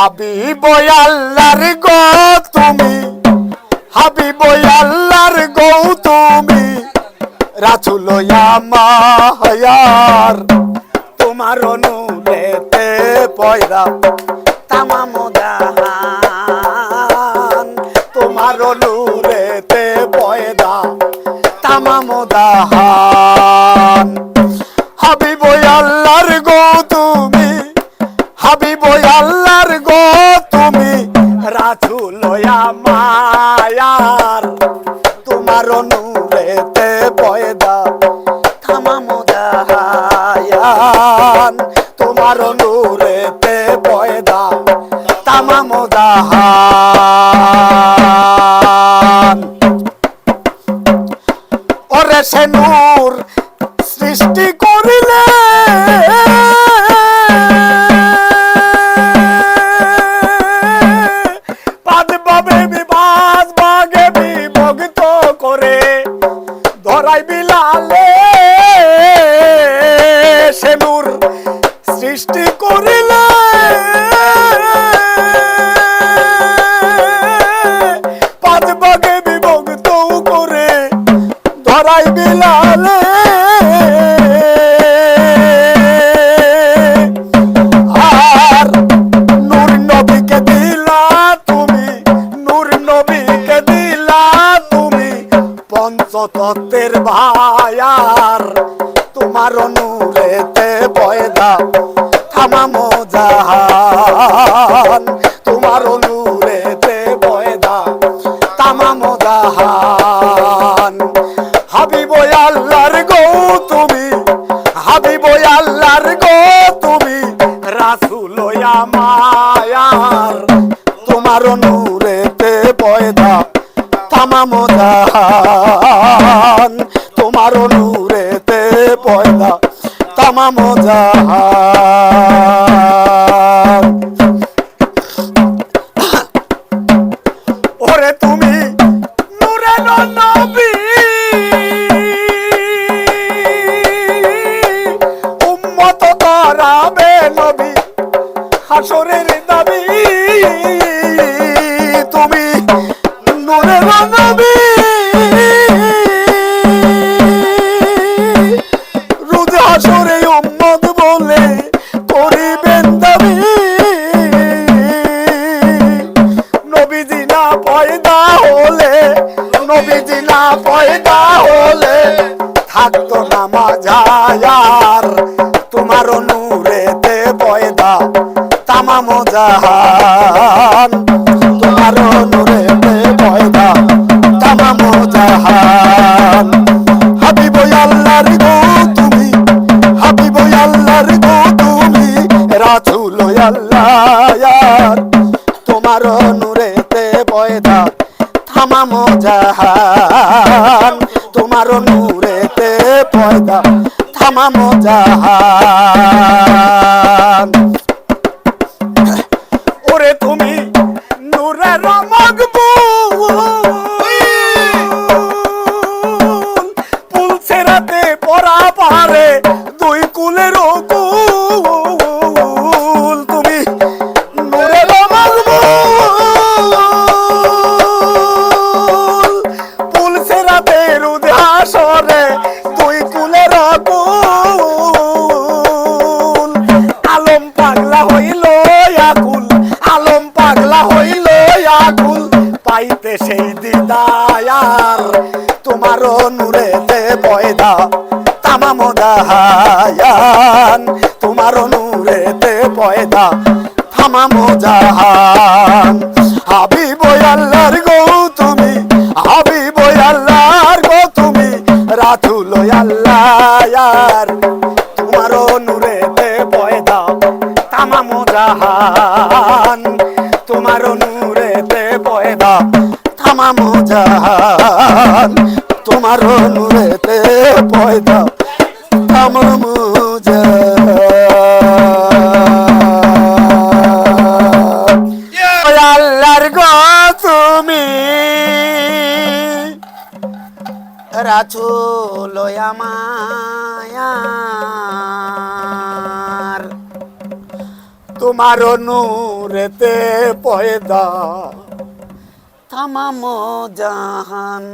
হাবিব আল্লাহর গো তুমি, হাবিব আল্লাহর গো তুমি, রাসূল মায়ার তোমার নূরেতে পয়দা তামাম জাহান, তোমার নূরেতে পয়দা তামাম জাহান। হাবিব আল্লাহর গো তুমি, হাবিব আল্লাহর গো তুমি, রাসূল মায়ার তোমার নূরেতে পয়দা তামাম জাহান, তোমার নূরেতে পয়দা তামাম জাহান। ওরে সে নূর সৃষ্টি করিলে ধরাই বিলালে, সে নূর সৃষ্টি করিলে পাঁচ ভাগে বিভক্ত করে ধরাই বিলালে। আর নূর নবীকে দিলা তুমি, নূর নবীকে দিলা তুমি পঞ্চতত্ত্বের ভায়ার, তোমার নূরেতে পয়দা তামাম জাহান, তোমার নূরেতে পয়দা তামাম জাহান। হাবিব আল্লাহর গো তুমি, হাবিব আল্লাহর গো তুমি, রাসূল মায়ার তোমার নূরেতে পয়দা তামাম জাহান, তোমার নূরেতে পয়দা তামাম জাহান। ওরে তুমি নূরের নবী, উম্মত করাবে নবী হাসরের দাবি, তুমি নূরের নবী, রোজ হাসরে উম্মত বলে করিবেন দাবি। নবীজি না পয়দা হলে, নবীজি না পয়দা হলে থাকতো না মাঝায়ার, তোমার নূরেতে পয়দা তামাম জাহান, তোমার নূরেতে পয়দা তামাম জাহান। হাবিব আল্লাহর গো তুমি, হাবিব আল্লাহর গো তুমি, রাসূল আল্লাহর তোমার নূরেতে পয়দা তামাম জাহান, তোমার নূরেতে পয়দা তামাম জাহান। ওরে তুমি নূরের মকবুল, পুল ছেড়াতে পরা পারে দুই কুলের কুল, তুমি নূরের মকবুল, পুল ছেড়াতে রোজ হাসরে দুই কুলের কুল। আলম পাগলা হইল আকুল, আলম পাগলা হইল আকুল, পাইতে সেই দিদায়ার, তোমার নূরেতে পয়দা তামাম জাহান, তোমার নূরেতে পয়দা তামাম জাহান। হাবিব আল্লাহর গো তুমি, হাবিব আল্লাহর গো তুমি, রাসূল আল্লাহর তোমার নূরেতে পয়দা তামাম জাহান, তোমার নূরেতে পয়দা তামাম জাহান, তোমার নূরেতে পয়দা তামাম জাহান। আল্লাহর গো তুমি, রাসূল মায়ার তোমার নূর নূরেতে পয়দা তামাম জাহান